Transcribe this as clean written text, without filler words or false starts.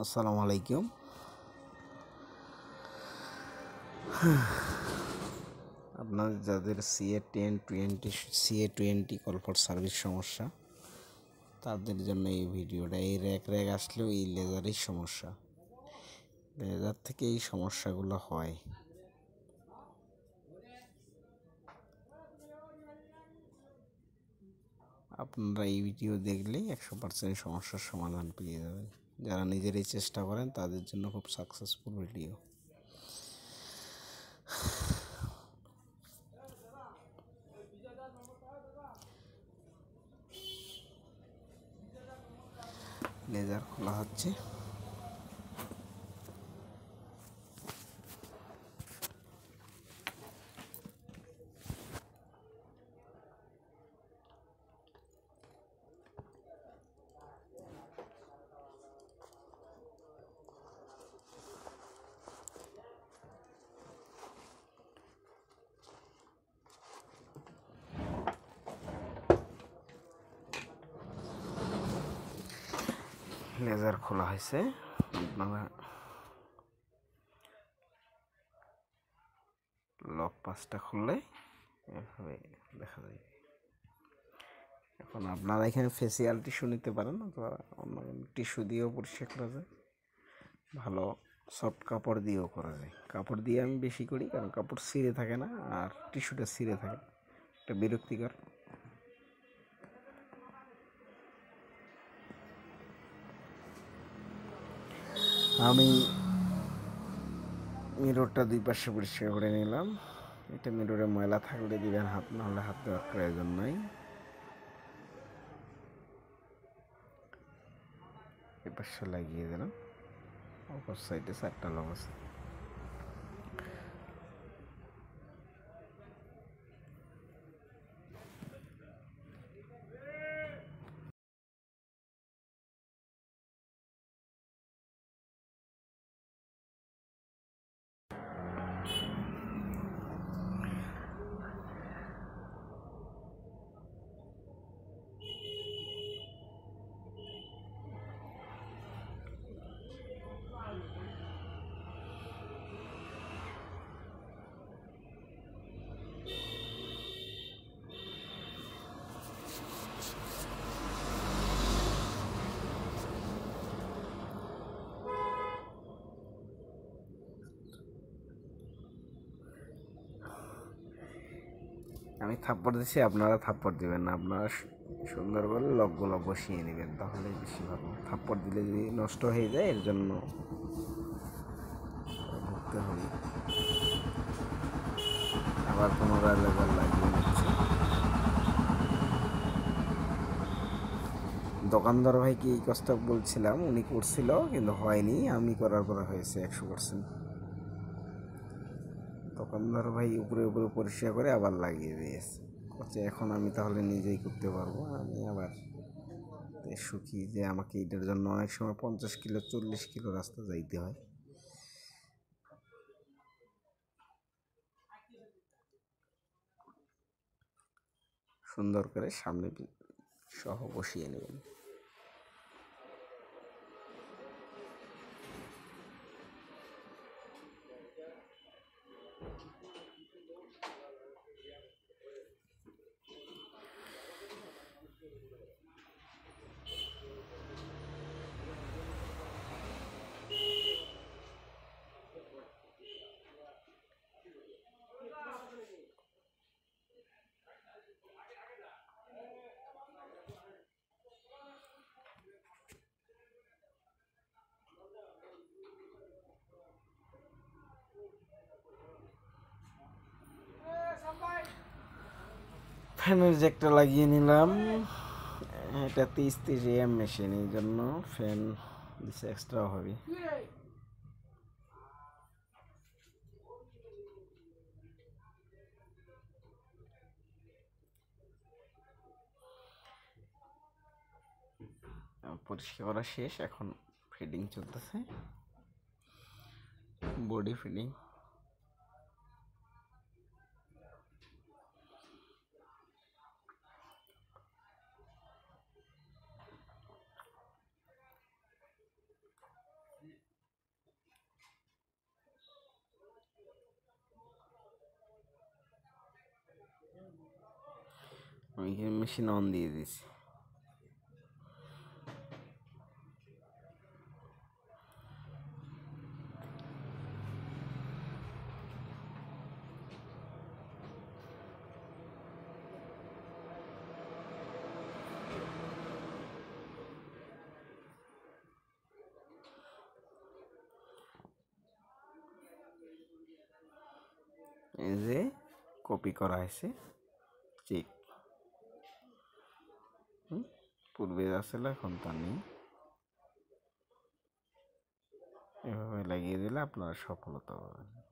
আসসালামু আলাইকুম। আপনাদের যাদের CA20 কল ফর সার্ভিস সমস্যা, তাদের জন্য এই ভিডিওটা। এই র্যাক আসলেও এই লেজারের সমস্যা, লেজার থেকে এই সমস্যাগুলো হয়। আপনারা এই ভিডিও দেখলেই 100% সমস্যার সমাধান পেয়ে যাবেন। যারা নিজেরাই চেষ্টা করেন তাদের জন্য খুব সাকসেসফুল ভিডিও। লেজার খোলা হচ্ছে। লেজার খোলা হয়েছে। আপনারা লক পাসটা খুললে এভাবে দেখা যায়। এখন আপনারা এখানে ফেসিয়াল টিস্যু নিতে পারেন, অথবা অন্য টিস্যু দিয়েও পরিষ্কার করা যায়। ভালো সফট কাপড় দিয়েও করা যায়। কাপড় দিয়ে আমি বেশি করি, কারণ কাপড় ছিঁড়ে থাকে না, আর টিস্যুটা ছিঁড়ে থাকে, এটা বিরক্তিকর। আমি মিররটা দুই পাশে পরিষ্কার করে নিলাম। এটা মিররে ময়লা থাকলে দিবেন হাত, নাহলে হাত দেওয়ার প্রয়োজন নাই। এ পাশে লাগিয়ে দিলাম। অপর সাইডে 4টা লক আছে। আমি থাপ্পড় দিচ্ছি, আপনারা থাপ্পড় দিবেন না। আপনারা সুন্দর করে লকগুলো বসিয়ে নেবেন, তাহলে বেশি ভালো। থাপ্পড় দিলে যদি নষ্ট হয়ে যায়, এর জন্য ভুগতে হবে। আবার পুনরায় লেজার লাগিয়ে নিচ্ছে। দোকানদার ভাইকে এই কাজটা বলছিলাম, উনি করছিল কিন্তু হয়নি, আমি করার পরে হয়েছে 100%। দোকানদার ভাই উপরে উপরে পরিষ্কার করে আবার লাগিয়ে দিয়েছে। এখন আমি তাহলে নিজেই করতে পারবো। আমি আবার সুখী যে আমাকে এটার জন্য অনেক সময় 50 কিলো 40 কিলো রাস্তা যাইতে হয়। সুন্দর করে সামনে সহ বসিয়ে নেবেন। ফ্যানের জ্যাকটা লাগিয়ে নিলাম। এটা 30 AM মেশিন, এই জন্য ফ্যান দিচ্ছে এক্সট্রা হবে। পরিষ্কার করা শেষ, এখন ফিডিং চলতেছে, বডি ফিডিং। আমি মেশিন অন দিয়ে দিছি। এই যে কপি করা হয়েছে চেক, পূর্বে আসছিল এখন তা নেই। এভাবে লাগিয়ে দিলে আপনারা সফলতা পাবেন।